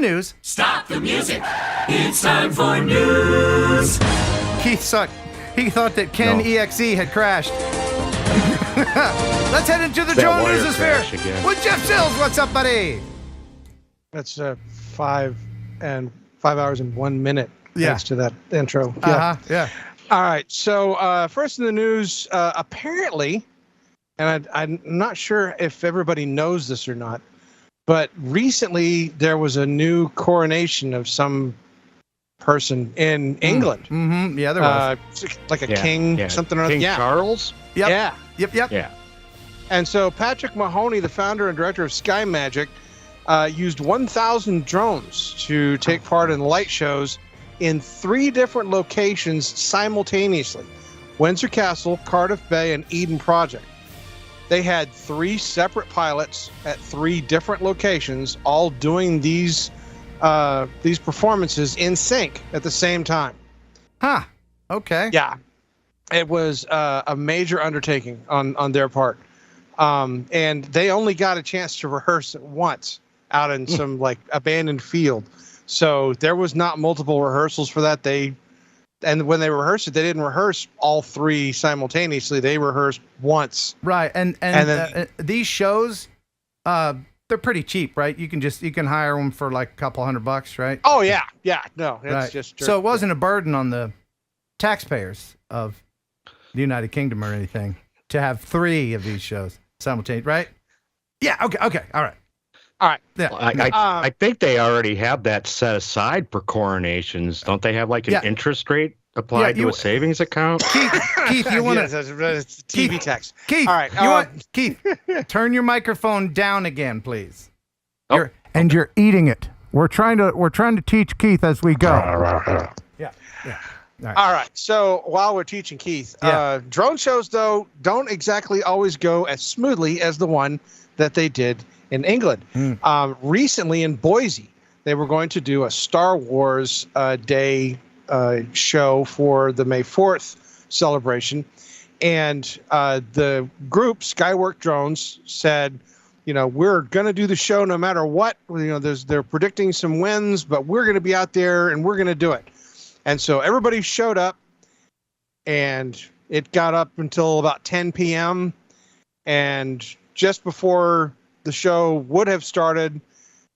news. Stop the music. It's time for news. Keith sucked. He thought that Ken EXE had crashed. Let's head into the drone news sphere with Jeff Sills. What's up, buddy? That's 5 hours and 1 minute. Thanks to that intro. Yeah. All right. So first in the news, apparently, and I'm not sure if everybody knows this or not, but recently there was a new coronation of some person in England. Mm-hmm. Yeah, there was. Like a king, something or other. King Charles? Yep. Yeah. Yep. Yeah. And so Patrick Mahoney, the founder and director of Sky Magic, used 1,000 drones to take part in light shows in 3 different locations simultaneously: Windsor Castle, Cardiff Bay, and Eden Project. They had 3 separate pilots at 3 different locations, all doing these performances in sync at the same time. Huh. Okay. Yeah. It was a major undertaking on their part. And they only got a chance to rehearse it once out in some like abandoned field. So there was not multiple rehearsals for that. And when they rehearsed it, they didn't rehearse all 3 simultaneously. They rehearsed once. Right. And then, these shows, they're pretty cheap, right? You can hire them for like a couple $100, right? Oh yeah. Yeah. No, it's right. just so it wasn't a burden on the taxpayers of the United Kingdom or anything to have 3 of these shows simultaneously, right? Yeah. Okay. All right. Yeah. Well, I think they already have that set aside for coronations. Don't they have like an interest rate applied to a savings account? Keith, you want to? It's TV text. Keith, all right. Keith, turn your microphone down again, please. You're eating it. We're trying to teach Keith as we go. Yeah. All right. So while we're teaching Keith, drone shows though don't exactly always go as smoothly as the one that they did in England. Recently in Boise, they were going to do a Star Wars Day show for the May 4th celebration. And the group, Skywork Drones, said, we're going to do the show no matter what. They're predicting some wins, but we're going to be out there and we're going to do it. And so everybody showed up, and it got up until about 10 p.m. And just before the show would have started,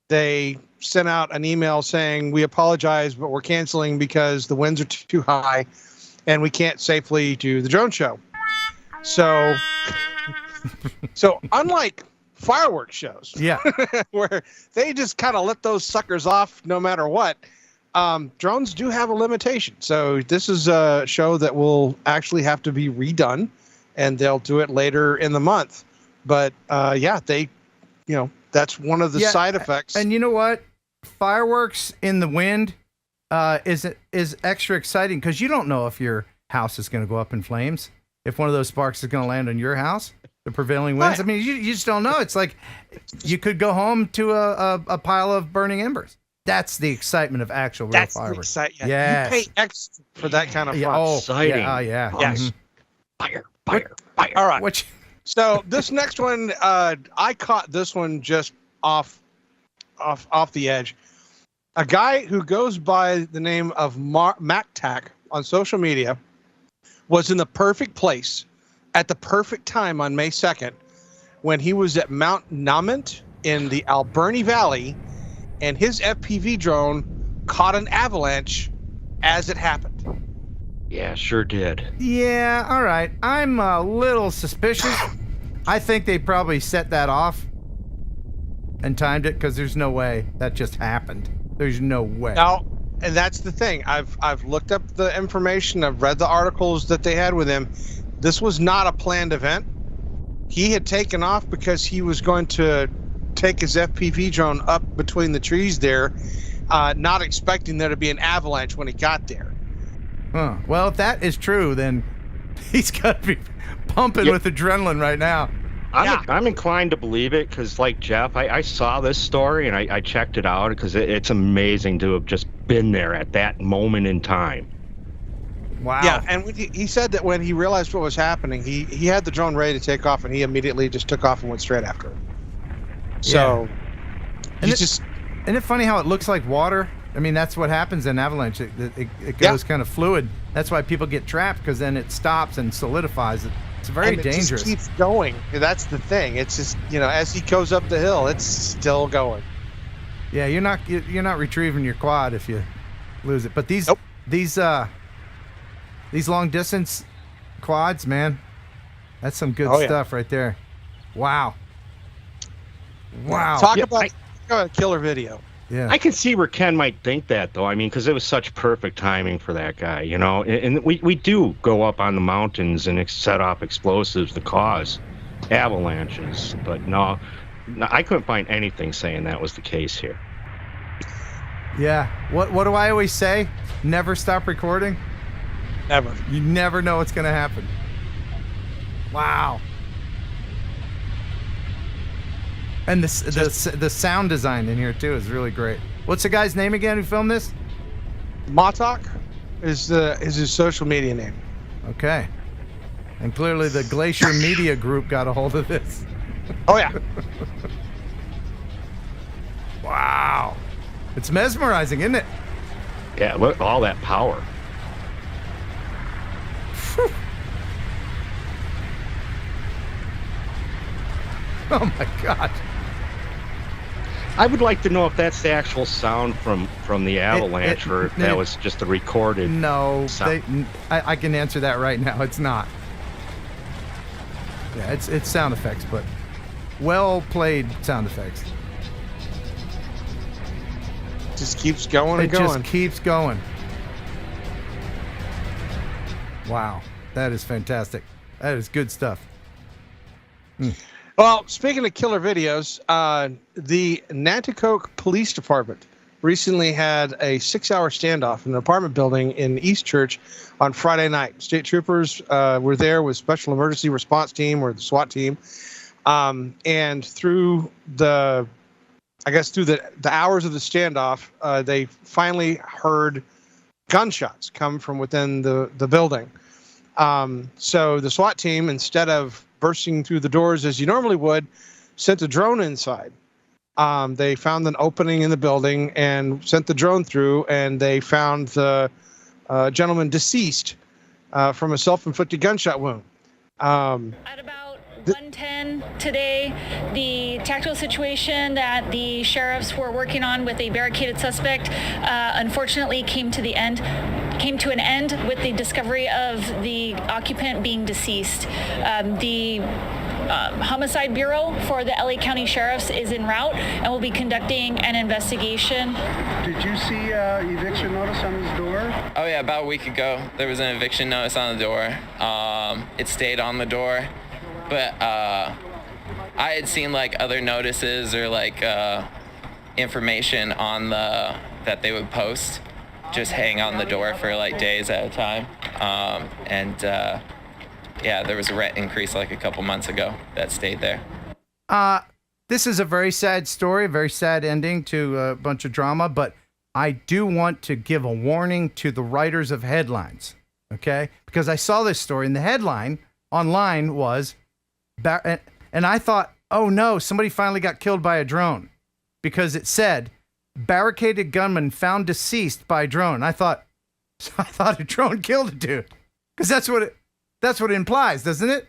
they sent out an email saying, we apologize, but we're canceling because the winds are too high and we can't safely do the drone show. So unlike fireworks shows, where they just kind of let those suckers off no matter what, drones do have a limitation. So this is a show that will actually have to be redone, and they'll do it later in the month. But that's one of the side effects. And you know what? Fireworks in the wind is extra exciting because you don't know if your house is going to go up in flames. If one of those sparks is going to land on your house, the prevailing winds. Right. I mean, you just don't know. It's like you could go home to a pile of burning embers. That's the excitement of actual real fireworks. Yeah. You pay extra for that kind of fun. Exciting. Yeah. Yes. Fire. All right. So this next one, I caught this one just off the edge. A guy who goes by the name of MacTac on social media was in the perfect place at the perfect time on May 2nd when he was at Mount Namint in the Alberni Valley, and his FPV drone caught an avalanche as it happened. Yeah, sure did. Yeah, all right. I'm a little suspicious. I think they probably set that off and timed it because there's no way that just happened. There's no way. Now, and that's the thing. I've looked up the information. I've read the articles that they had with him. This was not a planned event. He had taken off because he was going to take his FPV drone up between the trees there, not expecting there to be an avalanche when he got there. Huh. Well, if that is true, then he's got to be pumping with adrenaline right now. I'm inclined to believe it because, like Jeff, I saw this story and I checked it out because it's amazing to have just been there at that moment in time. Wow. Yeah, and he said that when he realized what was happening, he had the drone ready to take off, and he immediately just took off and went straight after it. So and he's just Isn't it funny how it looks like water? I mean, that's what happens in avalanche. It goes kind of fluid. That's why people get trapped, because then it stops and solidifies. It's very and it dangerous. Just keeps going. That's the thing. It's just, as he goes up the hill, it's still going. Yeah, you're not retrieving your quad if you lose it. But these long distance quads, man, that's some good stuff right there. Wow. Talk about a killer video. Yeah, I can see where Ken might think that, though. I mean, because it was such perfect timing for that guy, And we do go up on the mountains and set off explosives to cause avalanches. But no, I couldn't find anything saying that was the case here. Yeah. What do I always say? Never stop recording. Never. You never know what's gonna happen. Wow. And the sound design in here too is really great. What's the guy's name again who filmed this? Matok is his social media name. Okay. And clearly the Glacier Media Group got a hold of this. Oh yeah. Wow. It's mesmerizing, isn't it? Yeah, look, all that power. Whew. Oh my God. I would like to know if that's the actual sound from the avalanche, or if that was just a recorded. No, sound. I can answer that right now. It's not. Yeah, it's sound effects, but well played sound effects. Just keeps going and It going. just keeps going. Wow, that is fantastic. That is good stuff. Well, speaking of killer videos, the Nanticoke Police Department recently had a 6-hour standoff in an apartment building in East Church on Friday night. State troopers were there with Special Emergency Response Team, or the SWAT team, and through the hours of the standoff, they finally heard gunshots come from within the building. So the SWAT team, instead of bursting through the doors as you normally would, sent a drone inside. They found an opening in the building and sent the drone through, and they found the gentleman deceased from a self-inflicted gunshot wound. At about 1:10 today, the tactical situation that the sheriffs were working on with a barricaded suspect unfortunately came to an end with the discovery of the occupant being deceased. The Homicide Bureau for the LA County Sheriffs is en route and will be conducting an investigation. Did you see eviction notice on his door? Oh yeah, about a week ago there was an eviction notice on the door. It stayed on the door, but I had seen like other notices or like information on that they would post, just hang on the door for like days at a time. Yeah, there was a rent increase like a couple months ago that stayed there. This is a very sad story, a very sad ending to a bunch of drama, but I do want to give a warning to the writers of headlines, okay? Because I saw this story, and the headline online was, and I thought, oh no, somebody finally got killed by a drone, because it said, barricaded gunman found deceased by drone. I thought a drone killed a dude, because that's what it implies, doesn't it?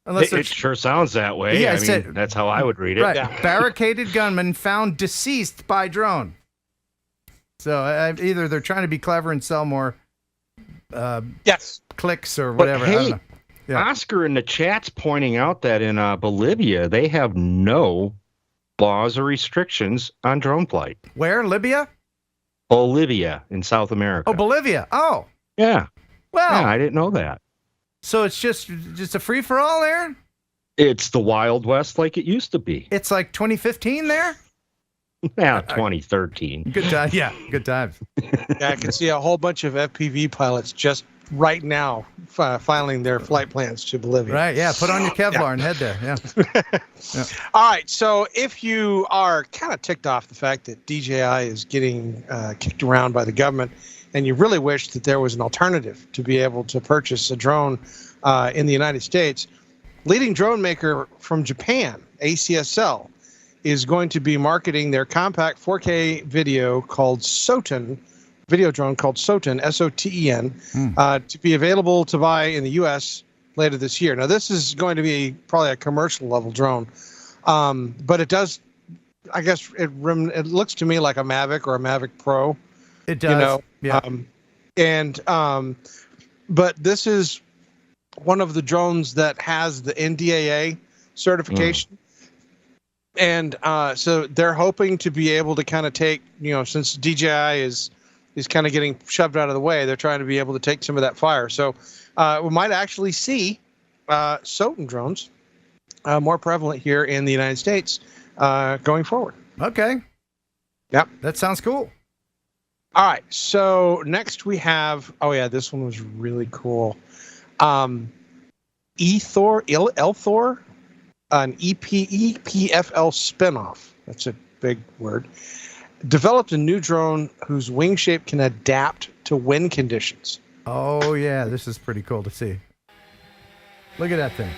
Unless it sure sounds that way. Yeah, I mean, that's how I would read it. Right. Yeah. Barricaded gunman found deceased by drone. So either they're trying to be clever and sell more clicks or whatever. But hey, I don't know. Yeah. Oscar in the chat's pointing out that in Bolivia, they have no laws or restrictions on drone flight. Where? Libya? Bolivia in South America. Oh, Bolivia. Oh. Yeah. Well. Yeah, I didn't know that. So it's just a free-for-all there? It's the Wild West like it used to be. It's like 2015 there? Yeah, 2013. Good time. Yeah, good times. Yeah, I can see a whole bunch of FPV pilots just right now filing their flight plans to Bolivia. Right, yeah. Put on your Kevlar and head there. Yeah. All right, so if you are kind of ticked off the fact that DJI is getting kicked around by the government, and you really wish that there was an alternative to be able to purchase a drone in the United States, leading drone maker from Japan, ACSL, is going to be marketing their compact 4K video called Soten, video drone called Soten, S-O-T-E-N, to be available to buy in the U.S. later this year. Now, this is going to be probably a commercial level drone, but it does, I guess, it looks to me like a Mavic or a Mavic Pro. It does. Yeah. But this is one of the drones that has the NDAA certification. And so they're hoping to be able to kind of take, since DJI is kind of getting shoved out of the way, they're trying to be able to take some of that fire. So we might actually see Soten drones more prevalent here in the United States going forward. Okay. Yep. That sounds cool. All right. So next we have, this one was really cool. Elthor, an EPFL spinoff. That's a big word. Developed a new drone whose wing shape can adapt to wind conditions. Oh, yeah. This is pretty cool to see. Look at that thing.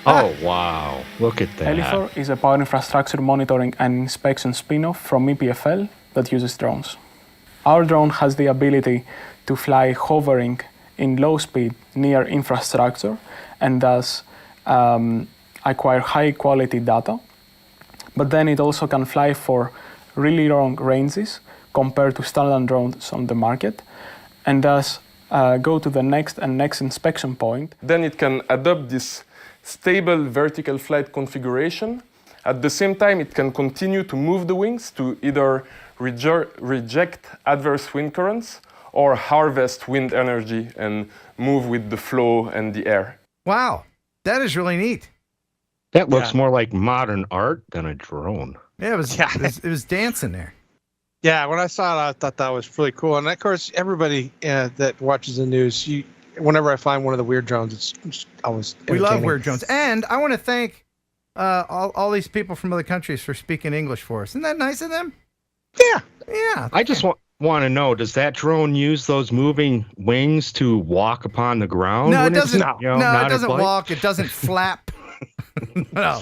Oh, wow. Look at that. Elthor is a power infrastructure monitoring and inspection spin-off from EPFL that uses drones. Our drone has the ability to fly hovering in low speed near infrastructure and thus acquire high quality data. But then it also can fly for really long ranges compared to standard drones on the market, and thus go to the next inspection point. Then it can adopt this stable vertical flight configuration. At the same time, it can continue to move the wings to either reject adverse wind currents or harvest wind energy and move with the flow and the air. Wow, that is really neat. That looks more like modern art than a drone. Yeah, it was dancing there. Yeah, when I saw it, I thought that was really cool. And of course, everybody that watches the news, whenever I find one of the weird drones, it's always we love weird drones. And I want to thank all these people from other countries for speaking English for us. Isn't that nice of them? Yeah. Yeah. I just want to know, does that drone use those moving wings to walk upon the ground? No, it doesn't. It doesn't walk. It doesn't flap. No.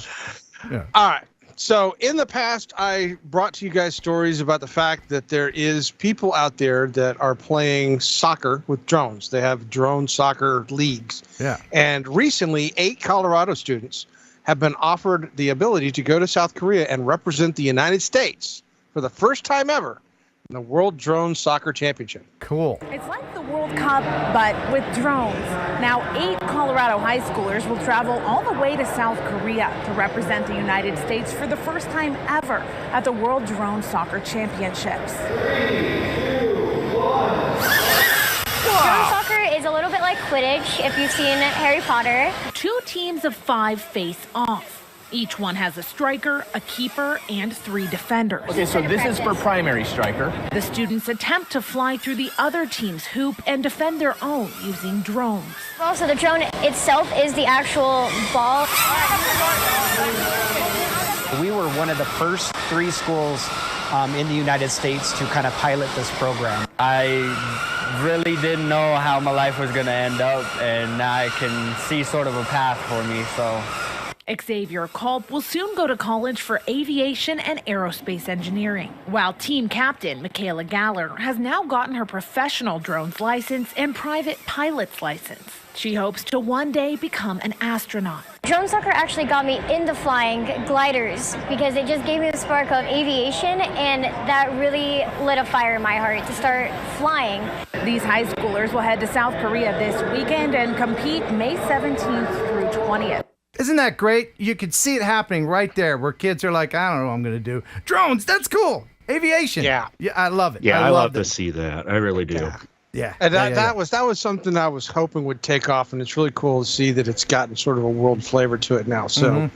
Yeah. All right. So in the past, I brought to you guys stories about the fact that there is people out there that are playing soccer with drones. They have drone soccer leagues. Yeah. And recently, 8 Colorado students have been offered the ability to go to South Korea and represent the United States for the first time ever in the World Drone Soccer Championship. Cool. It's like the World Cup, but with drones. Now, 8 Colorado high schoolers will travel all the way to South Korea to represent the United States for the first time ever at the World Drone Soccer Championships. 3, 2, 1. Drone soccer is a little bit like Quidditch, if you've seen Harry Potter. 2 teams of 5 face off. Each one has a striker, a keeper, and 3 defenders. Okay, so this is for primary striker. The students attempt to fly through the other team's hoop and defend their own using drones. Also, the drone itself is the actual ball. We were one of the first 3 schools in the United States to kind of pilot this program. I really didn't know how my life was going to end up, and now I can see sort of a path for me, so. Xavier Culp will soon go to college for aviation and aerospace engineering, while team captain Michaela Galler has now gotten her professional drones license and private pilot's license. She hopes to one day become an astronaut. Drone soccer actually got me into flying gliders because it just gave me the spark of aviation, and that really lit a fire in my heart to start flying. These high schoolers will head to South Korea this weekend and compete May 17th through 20th. Isn't that great? You could see it happening right there where kids are like, I don't know what I'm going to do. Drones, that's cool. Aviation. Yeah. Yeah, I love it. Yeah, I love to see that. I really do. Yeah. And that was something I was hoping would take off, and it's really cool to see that it's gotten sort of a world flavor to it now. So,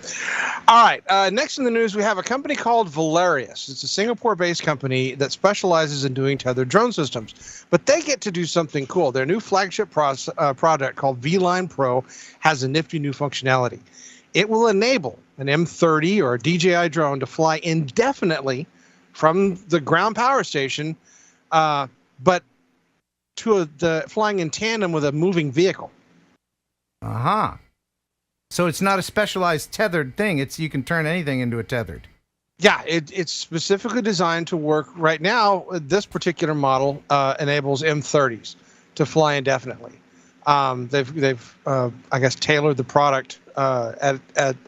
All right. Next in the news, we have a company called Valerius. It's a Singapore-based company that specializes in doing tethered drone systems, but they get to do something cool. Their new flagship product called VLine Pro has a nifty new functionality. It will enable an M30 or a DJI drone to fly indefinitely from the ground power station, but to the flying in tandem with a moving vehicle. Uh-huh. So it's not a specialized tethered thing. You can turn anything into a tethered. Yeah, it's specifically designed to work. Right now, this particular model enables M30s to fly indefinitely. They've I guess tailored the product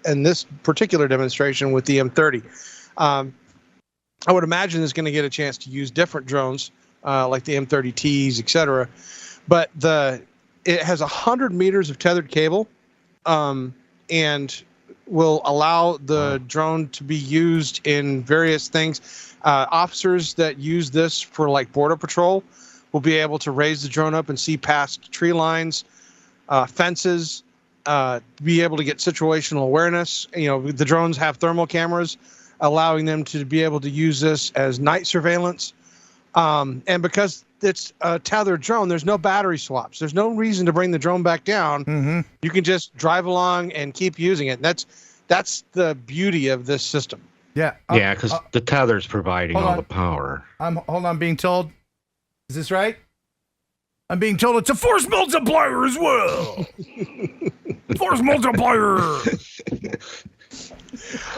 in this particular demonstration with the M30. I would imagine it's going to get a chance to use different drones like the M30Ts, etc. But it has 100 meters of tethered cable, and will allow the drone to be used in various things. Officers that use this for like border patrol will be able to raise the drone up and see past tree lines, fences, be able to get situational awareness. You know, the drones have thermal cameras, allowing them to be able to use this as night surveillance. And because it's a tethered drone, there's no battery swaps. There's no reason to bring the drone back down. Mm-hmm. You can just drive along and keep using it. That's the beauty of this system. Yeah. Yeah, because the tether's providing all the power. Hold on, being told. Is this right? I'm being told it's a force multiplier as well. Force multiplier.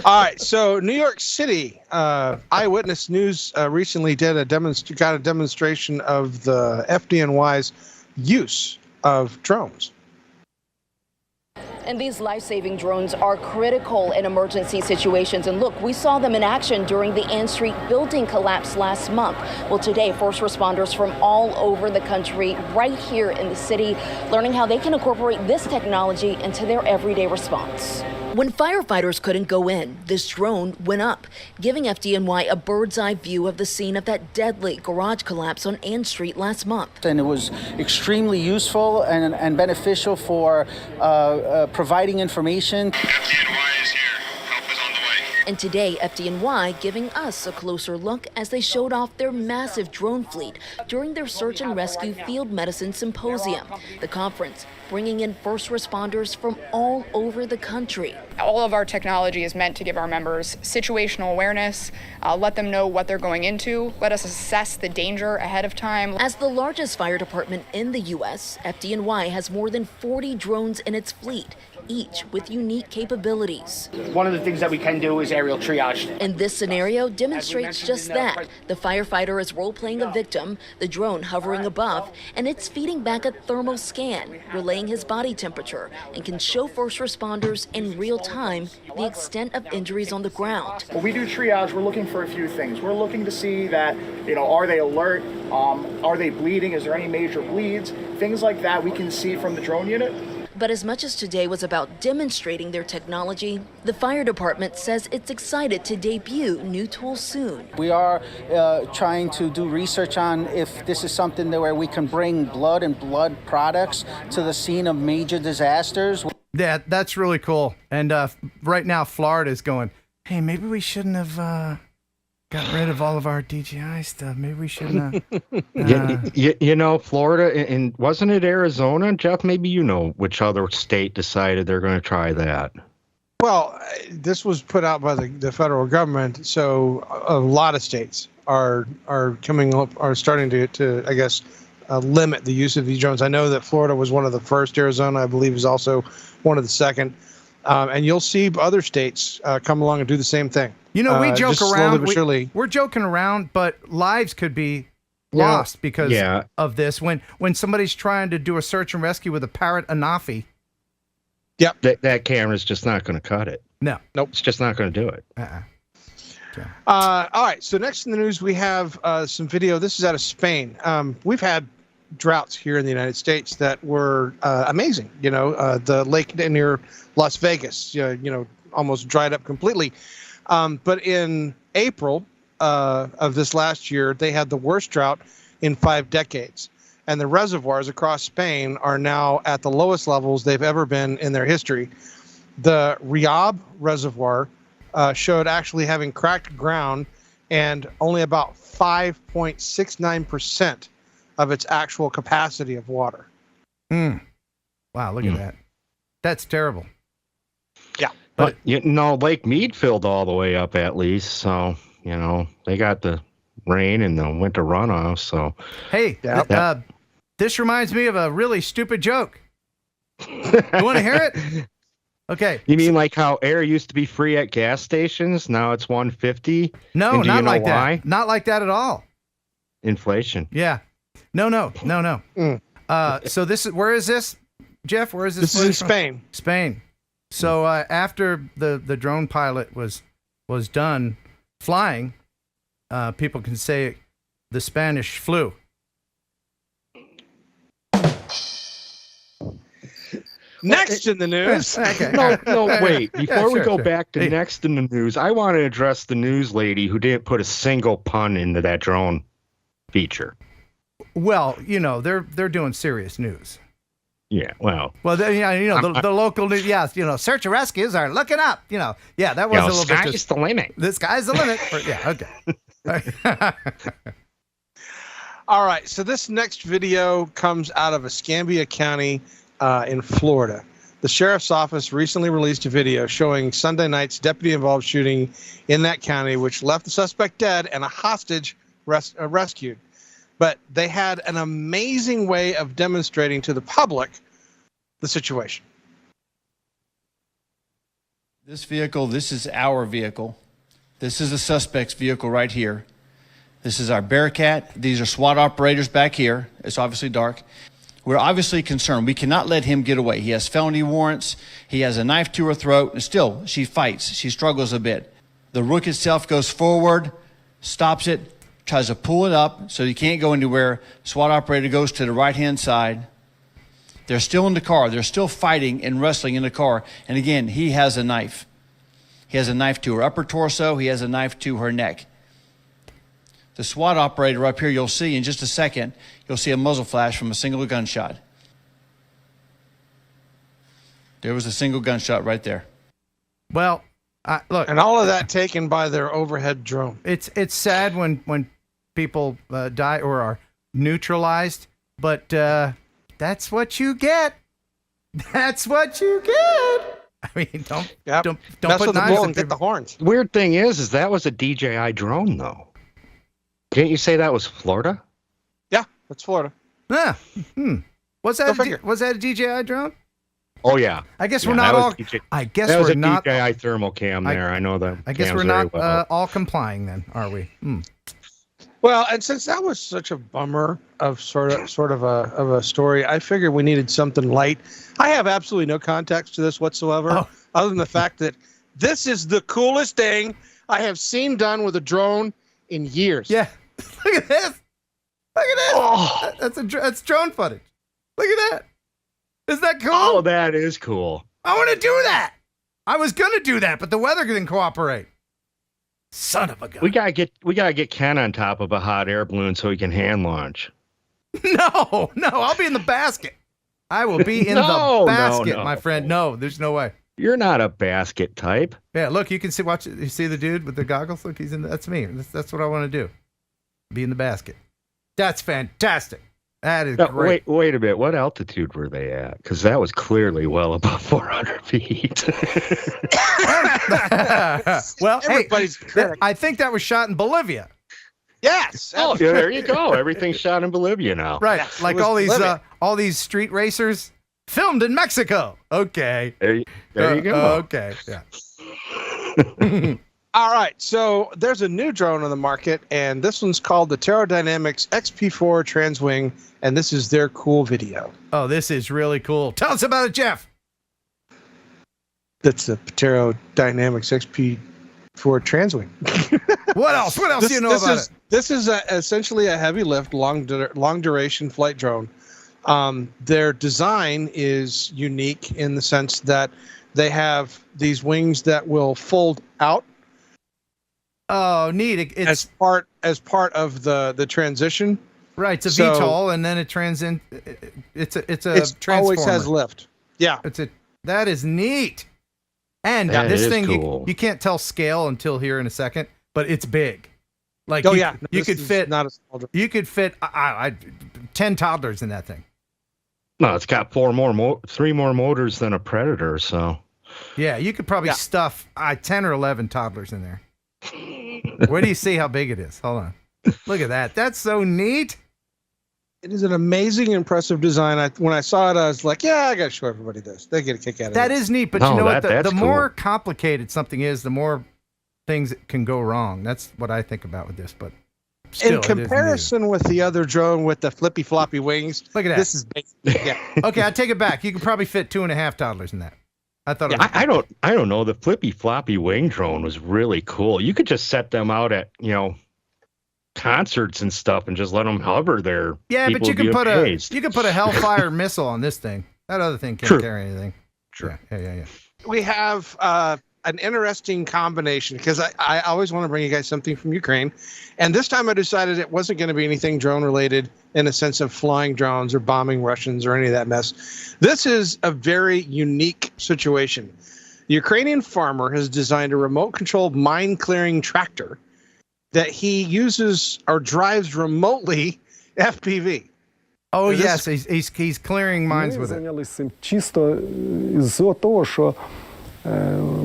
All right, so New York City, Eyewitness News recently got a demonstration of the FDNY's use of drones. And these life-saving drones are critical in emergency situations. And look, we saw them in action during the Ann Street building collapse last month. Well, today, first responders from all over the country, right here in the city, learning how they can incorporate this technology into their everyday response. When firefighters couldn't go in, this drone went up, giving FDNY a bird's eye view of the scene of that deadly garage collapse on Ann Street last month. And it was extremely useful and beneficial for providing information. FDNY is here. Help is on the way. And today, FDNY giving us a closer look as they showed off their massive drone fleet during their Search and Rescue Field Medicine Symposium. The conference bringing in first responders from all over the country. All of our technology is meant to give our members situational awareness, let them know what they're going into, let us assess the danger ahead of time. As the largest fire department in the U.S., FDNY has more than 40 drones in its fleet, each with unique capabilities. One of the things that we can do is aerial triage. And this scenario demonstrates just that. The firefighter is role-playing a victim, the drone hovering above, and it's feeding back a thermal scan, relaying his body temperature, and can show first responders in real time the extent of injuries on the ground. When we do triage, we're looking for a few things. We're looking to see that, are they alert? Are they bleeding? Is there any major bleeds? Things like that we can see from the drone unit. But as much as today was about demonstrating their technology, the fire department says it's excited to debut new tools soon. We are trying to do research on if this is something where we can bring blood and blood products to the scene of major disasters. Yeah, that's really cool. And right now, Florida is going, hey, maybe we shouldn't have gotten rid of all of our DJI stuff. Maybe we shouldn't have. Florida, and wasn't it Arizona? Jeff, maybe you know which other state decided they're going to try that. Well, this was put out by the federal government, so a lot of states are starting to I guess, limit the use of these drones. I know that Florida was one of the first. Arizona, I believe, is also one of the second. And you'll see other states come along and do the same thing. We joke around. Surely. We're joking around, but lives could be lost because of this. When somebody's trying to do a search and rescue with a Parrot Anafi. Yep. That camera's just not going to cut it. No. Nope. It's just not going to do it. All right. So next in the news, we have some video. This is out of Spain. We've had droughts here in the United States that were amazing. The lake near Las Vegas, almost dried up completely. But in April of this last year, they had the worst drought in 5 decades. And the reservoirs across Spain are now at the lowest levels they've ever been in their history. The Riab Reservoir showed actually having cracked ground and only about 5.69% of its actual capacity of water. Wow, look at that. That's terrible. Yeah. But, Lake Mead filled all the way up at least. So, they got the rain and the winter runoff. So, hey, this reminds me of a really stupid joke. You want to hear it? Okay. You mean like how air used to be free at gas stations? Now it's $1.50? No, And do not you know like why? that. Not like that at all. Inflation. Yeah. No. So this is, where is this, Jeff? Where is this? This is in from? Spain. Spain. So after the drone pilot was done flying, people can say the Spanish flu. Next in the news. Okay. No, wait. Before we go sure. back to next in the news, I want to address the news lady who didn't put a single pun into that drone feature. Well, they're doing serious news. Yeah, well. Well, the local news. Yes, search and rescues are looking up. Yeah, that was a little bit. Sky's the limit. The sky's the limit. Okay. All right. So this next video comes out of Escambia County in Florida. The sheriff's office recently released a video showing Sunday night's deputy-involved shooting in that county, which left the suspect dead and a hostage rescued. But they had an amazing way of demonstrating to the public the situation. This vehicle, this is our vehicle. This is the suspect's vehicle right here. This is our Bearcat. These are SWAT operators back here. It's obviously dark. We're obviously concerned. We cannot let him get away. He has felony warrants. He has a knife to her throat. And still, she fights. She struggles a bit. The Rook itself goes forward, stops it, tries to pull it up so he can't go anywhere. SWAT operator goes to the right-hand side. They're still in the car. They're still fighting and wrestling in the car. And again, he has a knife. He has a knife to her upper torso. He has a knife to her neck. The SWAT operator up here, you'll see in just a second, you'll see a muzzle flash from a single gunshot. There was a single gunshot right there. Well, look. And all of that taken by their overhead drone. It's sad when people die or are neutralized, but that's what you get. That's what you get. I mean, don't Mess put with the knives bull in and get the horns. Weird thing is that was a DJI drone, though. Didn't you say that was Florida? Yeah, that's Florida. Yeah. Was that a DJI drone? Oh yeah. I guess we're not all. I guess we're not. DJI thermal cam there. I know that. I guess we're not all complying then, are we? Well, and since that was such a bummer of sort of a story, I figured we needed something light. I have absolutely no context to this whatsoever, other than the fact that this is the coolest thing I have seen done with a drone in years. Yeah. Look at this. Look at this. Oh. That's drone footage. Look at that. Isn't that cool? Oh, that is cool. I want to do that. I was gonna do that, but the weather didn't cooperate. Son of a gun. We gotta get Ken on top of a hot air balloon so he can hand launch. No, I'll be in the basket. I will be in the basket, my friend. No, there's no way. You're not a basket type. Yeah, look, you can see. Watch. You see the dude with the goggles? Look, he's in. That's me. That's what I want to do. Be in the basket. That's fantastic. That is great. Wait a minute. What altitude were they at? Because that was clearly well above 400 feet. Well, I think that was shot in Bolivia. Yes. Oh, yeah, there you go. Everything's shot in Bolivia now. Right. Yes, like all these street racers filmed in Mexico. Okay. There you go. Okay. Yeah. All right, so there's a new drone on the market, and this one's called the Dynamics XP4 Transwing, and this is their cool video. Oh, this is really cool. Tell us about it, Jeff. That's the Dynamics XP4 Transwing. What else? What else do you know about it? This is essentially a heavy lift, long duration flight drone. Their design is unique in the sense that they have these wings that will fold out. Oh, neat! It's as part of the transition. Right, it's a VTOL, and then it It's transformer. Always has lift. Yeah, that is neat. And this thing, cool. you can't tell scale until here in a second, but it's big. Like you could fit not a small drone. You could fit 10 toddlers in that thing. No, it's got 3 more motors than a Predator, so. Yeah, you could probably stuff 10 or 11 toddlers in there. Where do you see how big it is? Hold on. Look at that. That's so neat. It is an amazing, impressive design. When I saw it, I was like, yeah, I got to show everybody this. They get a kick out of it. That is neat, but you know what? The more complicated something is, the more things can go wrong. That's what I think about with this. But still, in comparison with the other drone with the flippy floppy wings, look at that. This is basic. Yeah. Okay, I take it back. You could probably fit 2.5 toddlers in that. I thought. Yeah, I don't know. The flippy floppy wing drone was really cool. You could just set them out at concerts and stuff and just let them hover there. Yeah, but you can put a Hellfire missile on this thing. That other thing can't carry anything. True. Yeah. We have an interesting combination because I always want to bring you guys something from Ukraine, and this time I decided it wasn't going to be anything drone related in a sense of flying drones or bombing Russians or any of that mess. This is a very unique situation. The Ukrainian farmer has designed a remote controlled mine clearing tractor that he uses or drives remotely FPV. Oh, yes, he's clearing mines with it. Зайнялися цим чисто з-за того, що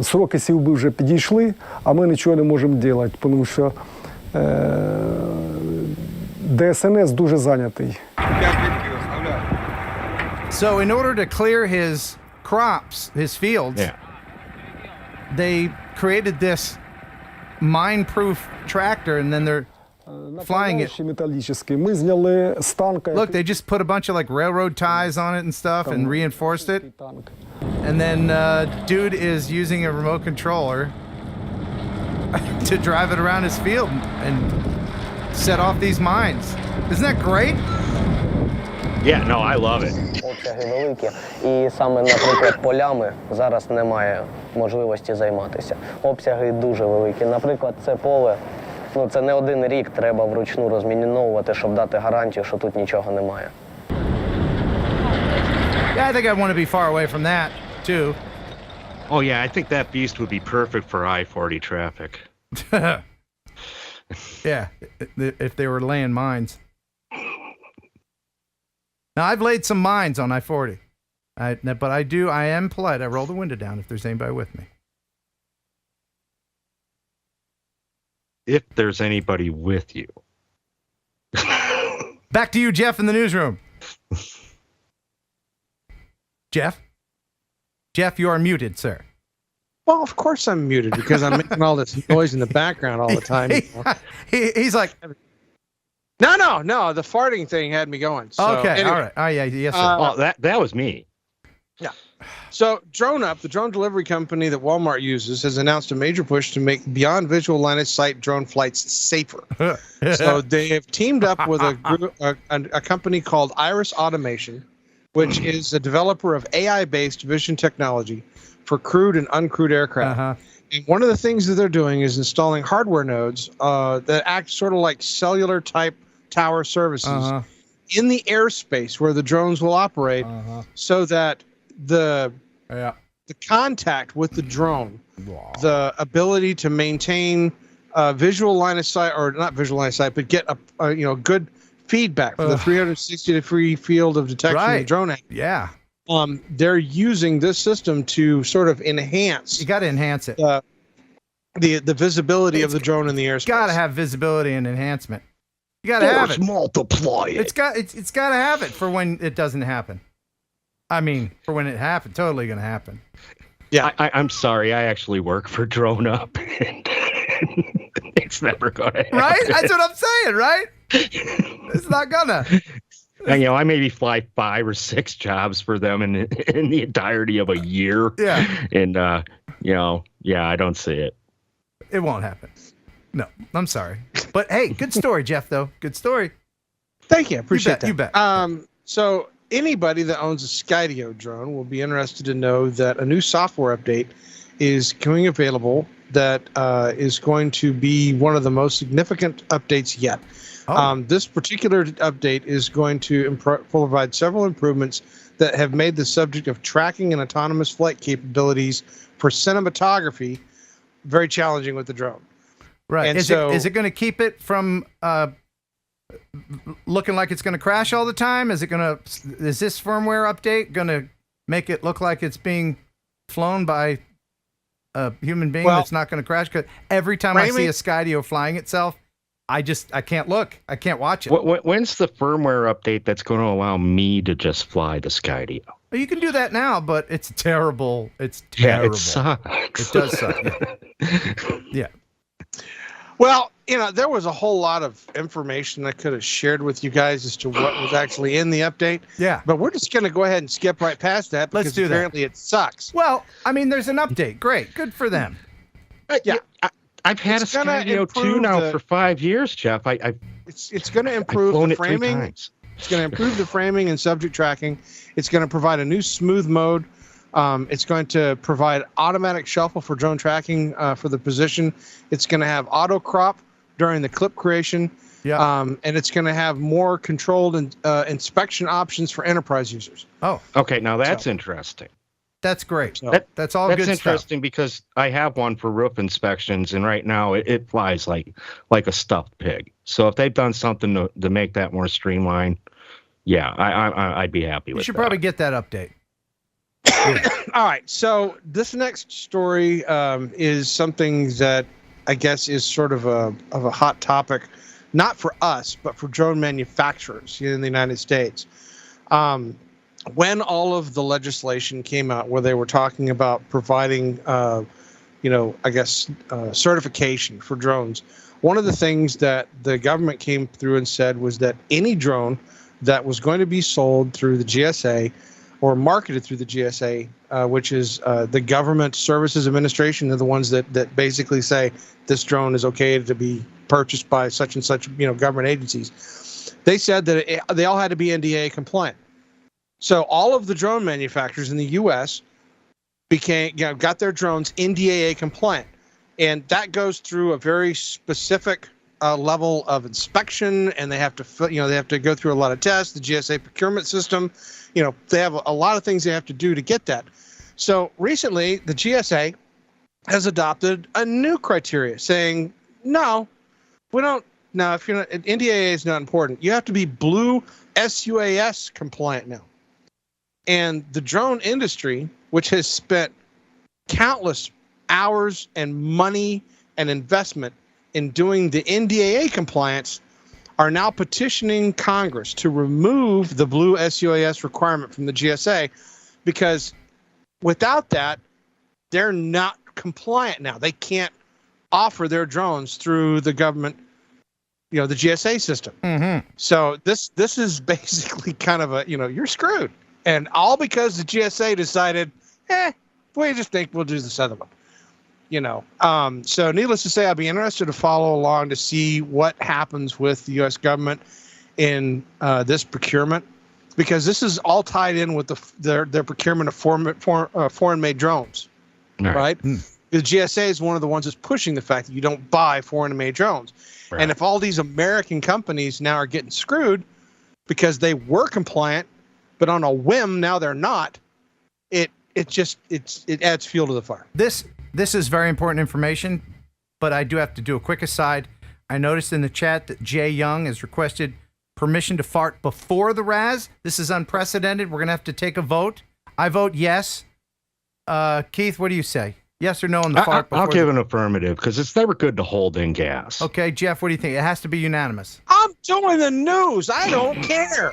сроки сівби вже підійшли, а ми нічого не можемо робити, тому що ДСНС дуже зайнятий. So in order to clear his crops, his fields, they created this mine-proof tractor, and then they're flying it. Ми зняли з танка. Look, they just put a bunch of like railroad ties on it and stuff and reinforced it. And then dude is using a remote controller to drive it around his field and set off these mines. Isn't that great? Yeah, no, I love it. Обсяги великі, і саме, наприклад, полями зараз немає можливості займатися. Обсяги дуже великі. Наприклад, це поле, це не один рік треба вручну розміновувати, щоб дати гарантію, що тут нічого немає. Yeah, I think I want to be far away from that, too. Oh, yeah, I think that beast would be perfect for I-40 traffic. Yeah, if they were laying mines. Now, I've laid some mines on I-40, but I am polite. I roll the window down if there's anybody with me. If there's anybody with you. Back to you, Jeff, in the newsroom. Jeff? Jeff, you are muted, sir. Well, of course I'm muted because I'm making all this noise in the background all the time. He's like... No, the farting thing had me going. So, okay, anyway. all right. Oh, yeah, yes, sir. That was me. Yeah. So DroneUp, the drone delivery company that Walmart uses, has announced a major push to make beyond visual line of sight drone flights safer. So they have teamed up with a company called Iris Automation, which is a developer of AI-based vision technology for crewed and uncrewed aircraft. And one of the things that they're doing is installing hardware nodes that act sort of like cellular-type tower services in the airspace where the drones will operate, so that the contact with the drone, the ability to maintain visual line of sight, or not visual line of sight, but get a good feedback from the 360-degree field of detection of the drone angle. Yeah. They're using this system to sort of enhance. You got to enhance it. The visibility of the drone in the airspace. Got to have visibility and enhancement. You got to have it. Multiply it. It's got to have it for when it doesn't happen. I mean, for when it happens, totally going to happen. Yeah, I'm sorry. I actually work for DroneUp, and it's never going to happen. Right? That's what I'm saying, right? It's not gonna. And, I maybe fly 5 or 6 jobs for them in the entirety of a year. Yeah. And, I don't see it. It won't happen. No, I'm sorry. But, hey, good story, Jeff, though. Good story. Thank you. Appreciate that. You bet. So anybody that owns a Skydio drone will be interested to know that a new software update is coming available that is going to be one of the most significant updates yet. This particular update is going to provide several improvements that have made the subject of tracking and autonomous flight capabilities for cinematography very challenging with the drone. Right. And is it going to keep it from looking like it's going to crash all the time? Is this firmware update going to make it look like it's being flown by a human being that's not going to crash? Because every time I see a Skydio flying itself, I can't look. I can't watch it. When's the firmware update that's going to allow me to just fly the Skydio? You can do that now, but it's terrible. It's terrible. Yeah, it sucks. It does suck. Yeah. Well, there was a whole lot of information I could have shared with you guys as to what was actually in the update. Yeah. But we're just going to go ahead and skip right past that because Let's do that. apparently it sucks. Well, I mean, there's an update. Great. Good for them. Yeah. I've had a Skydio 2 now for 5 years, Jeff. It's going to improve the framing. It's going to improve the framing and subject tracking. It's going to provide a new smooth mode. It's going to provide automatic shuffle for drone tracking for the position. It's going to have auto crop during the clip creation. Yeah. And it's going to have more controlled inspection options for enterprise users. Oh. Okay, now that's interesting. That's great. So, that's all good stuff. That's interesting because I have one for roof inspections, and right now it flies like a stuffed pig. So if they've done something to make that more streamlined, yeah, I'd be happy with that. You should probably get that update. All right. So this next story is something that I guess is sort of a hot topic, not for us, but for drone manufacturers here in the United States. When all of the legislation came out where they were talking about providing, certification for drones, one of the things that the government came through and said was that any drone that was going to be sold through the GSA or marketed through the GSA, which is the Government Services Administration, they're the ones that basically say this drone is okay to be purchased by such and such, government agencies. They said that they all had to be NDAA compliant. So all of the drone manufacturers in the U.S. got their drones NDAA compliant, and that goes through a very specific level of inspection, and they have to go through a lot of tests. The GSA procurement system, they have a lot of things they have to do to get that. So recently, the GSA has adopted a new criteria saying, no, we don't. Now, if you're not, NDAA is not important. You have to be Blue SUAS compliant now. And the drone industry, which has spent countless hours and money and investment in doing the NDAA compliance, are now petitioning Congress to remove the Blue SUAS requirement from the GSA, because without that, they're not compliant now. They can't offer their drones through the government, the GSA system. Mm-hmm. So this is basically kind of you're screwed. And all because the GSA decided, we just think we'll do this other one. So needless to say, I'll be interested to follow along to see what happens with the U.S. government in this procurement, because this is all tied in with their procurement of foreign-made drones, right? The GSA is one of the ones that's pushing the fact that you don't buy foreign-made drones. Right. And if all these American companies now are getting screwed because they were compliant, but on a whim now they're not, it adds fuel to the fire. This is very important information, but I do have to do a quick aside. I noticed in the chat that Jay Young has requested permission to fart before the RAS. This is unprecedented. We're going to have to take a vote. I vote yes. Keith, what do you say? Yes or no on the fart before? I'll give an affirmative, because it's never good to hold in gas. Okay, Jeff, what do you think? It has to be unanimous. I'm doing the news. I don't care.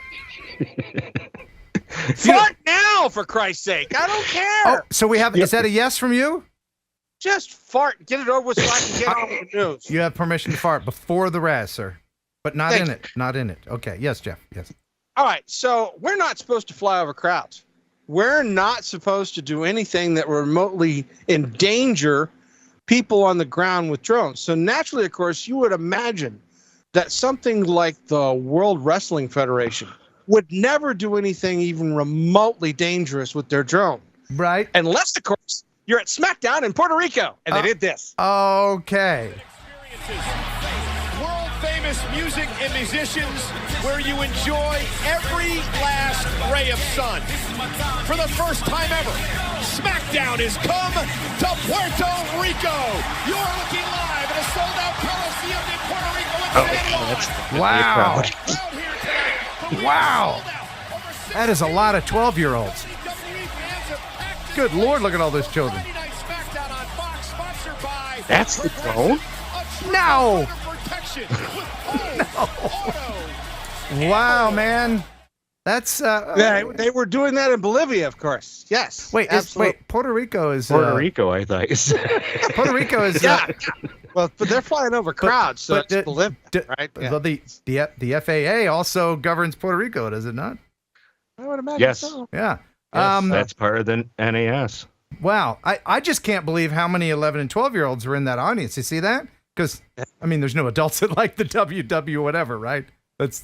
Fart now, for Christ's sake. I don't care. Oh, so we have, is that a yes from you? Just fart. Get it over with so I can get on with the news. You have permission to fart before the RAS, sir. But not in it. Not in it. Okay. Yes, Jeff. Yes. All right. So we're not supposed to fly over crowds. We're not supposed to do anything that remotely endanger people on the ground with drones. So naturally, of course, you would imagine that something like the World Wrestling Federation would never do anything even remotely dangerous with their drone. Right. Unless, of course, you're at SmackDown in Puerto Rico, and they did this. Okay. World-famous music and musicians where you enjoy every last ray of sun. For the first time ever, SmackDown has come to Puerto Rico. You're looking live at a sold-out Coliseum in Puerto Rico. Wow. Wow. That is a lot of 12-year-olds. Good Lord, look at all those children. That's the drone? No. position with auto. Wow, man. That's yeah, they were doing that in Bolivia, of course. Yes. Wait, Puerto Rico is Puerto Rico, I thought. Puerto Rico is yeah. Well, but they're flying over crowds, so it's Bolivia, right? Well, the FAA also governs Puerto Rico, does it not? I would imagine Yes. so. Yeah. Yes, that's part of the NAS. Wow. I just can't believe how many 11 and 12-year-olds were in that audience. You see that? Because, I mean, there's no adults that like the WW whatever, right?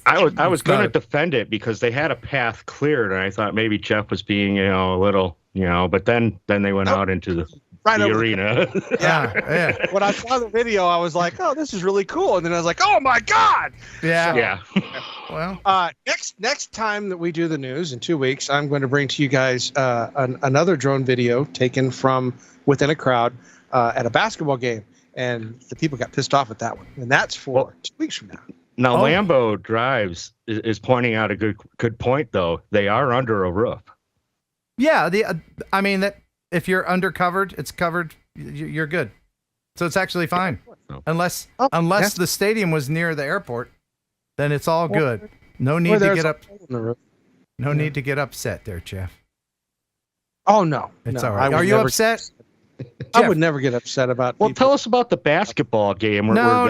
I was going to defend it because they had a path cleared, and I thought maybe Jeff was being, a little, but then they went out into the arena. Yeah. When I saw the video, I was like, "Oh, this is really cool," and then I was like, "Oh my god!" Yeah. So, well, next time that we do the news in 2 weeks, I'm going to bring to you guys another drone video taken from within a crowd at a basketball game, and the people got pissed off at that one, and that's for 2 weeks from now. Now, Lambo Drives is pointing out a good point, though. They are under a roof. Yeah, I mean that if you're undercovered, it's covered. You're good. So it's actually fine, unless the stadium was near the airport, then it's all good. No need to get up. No need to get upset there, Jeff. Oh no, it's all right. Are you upset? I would never get upset about. Well, tell us about the basketball game. Where No.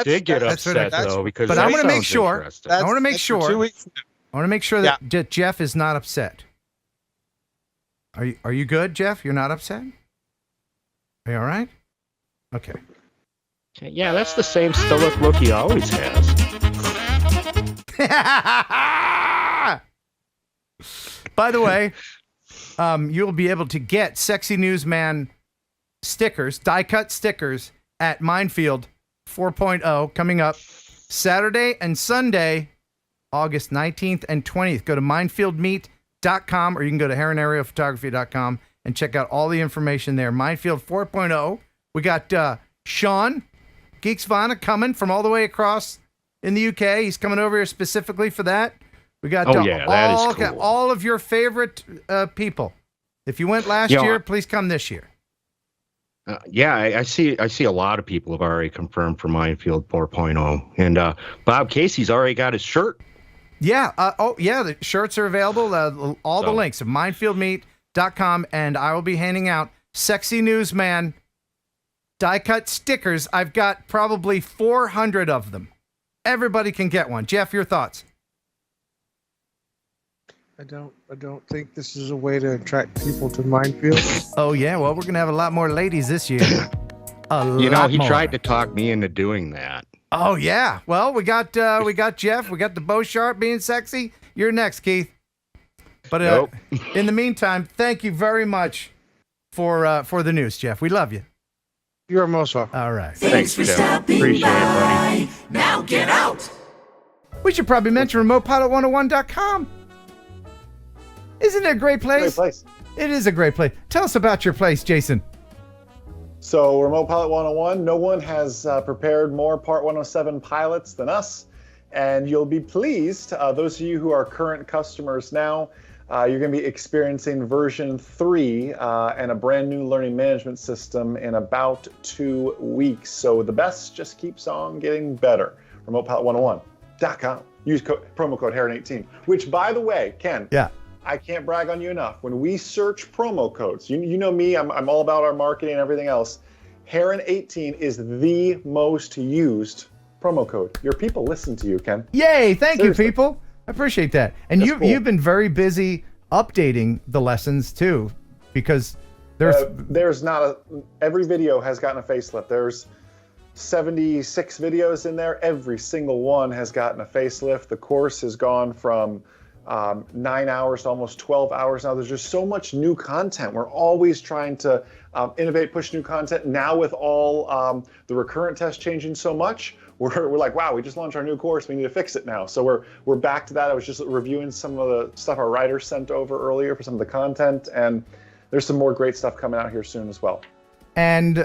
Did get upset though, because but I want to make sure. interesting. I want to make sure. 2 weeks. I want to make sure that Jeff is not upset. Are you good, Jeff? You're not upset? Are you all right? Okay. Yeah, that's the same stoic look he always has. By the way, you'll be able to get Sexy Newsman stickers, die-cut stickers at Minefield 4.0 coming up Saturday and Sunday, August 19th and 20th. Go to minefieldmeet.com or you can go to heronaerophotography.com and check out all the information there. Minefield 4.0. We got Sean Geeksvana coming from all the way across in the UK. He's coming over here specifically for that. We got that is cool. all of your favorite people. If you went last year, please come this year. I see a lot of people have already confirmed for Minefield 4.0. And Bob Casey's already got his shirt. Yeah. The shirts are available. All the links at minefieldmeet.com. And I will be handing out Sexy Newsman die-cut stickers. I've got probably 400 of them. Everybody can get one. Jeff, your thoughts? I don't think this is a way to attract people to Minefield. Oh yeah, well we're gonna have a lot more ladies this year. He tried to talk me into doing that. Oh yeah. Well, we got Jeff, we got the Bow Sharp being sexy. You're next, Keith. But in the meantime, thank you very much for the news, Jeff. We love you. You're most welcome. All right. Thanks for stopping Appreciate by. it, buddy. Now get out. We should probably mention remotepilot101.com. Isn't it a great place? Great place. It is a great place. Tell us about your place, Jason. So, Remote Pilot 101, no one has prepared more Part 107 pilots than us. And you'll be pleased, those of you who are current customers now, you're going to be experiencing version 3 and a brand new learning management system in about 2 weeks. So the best just keeps on getting better. RemotePilot101.com. Use promo code Heron18, which, by the way, Ken. Yeah. I can't brag on you enough. When we search promo codes, you know me, I'm all about our marketing and everything else. Heron18 is the most used promo code. Your people listen to you, Ken. Yay! Thank Seriously. you, people. I appreciate that. And you've been very busy updating the lessons too, because there's not every video has gotten a facelift. There's 76 videos in there. Every single one has gotten a facelift. The course has gone from 9 hours to almost 12 hours now. There's just so much new content. We're always trying to innovate, push new content. Now with all the recurrent tests changing so much, we're like, wow, we just launched our new course. We need to fix it now. So we're back to that. I was just reviewing some of the stuff our writers sent over earlier for some of the content, and there's some more great stuff coming out here soon as well. And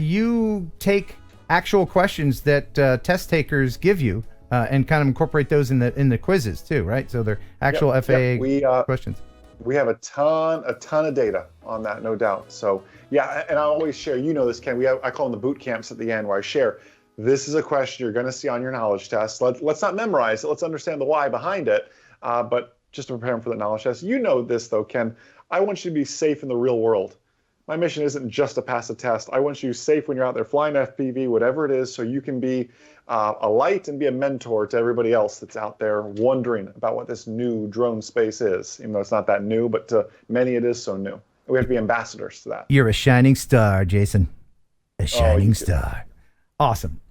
you take actual questions that test takers give you. And kind of incorporate those in the quizzes too, right? So they're actual FAA questions. We have a ton of data on that, no doubt. So yeah, and I always share. You know this, Ken. I call them the boot camps at the end, where I share This is a question you're going to see on your knowledge test. Let's not memorize it. Let's understand the why behind it. But just to prepare them for the knowledge test, you know this though, Ken. I want you to be safe in the real world. My mission isn't just to pass a test. I want you safe when you're out there flying FPV, whatever it is, so you can be a light and be a mentor to everybody else that's out there wondering about what this new drone space is, even though it's not that new, but to many it is so new. We have to be ambassadors to that. You're a shining star, Jason. A shining star. Awesome.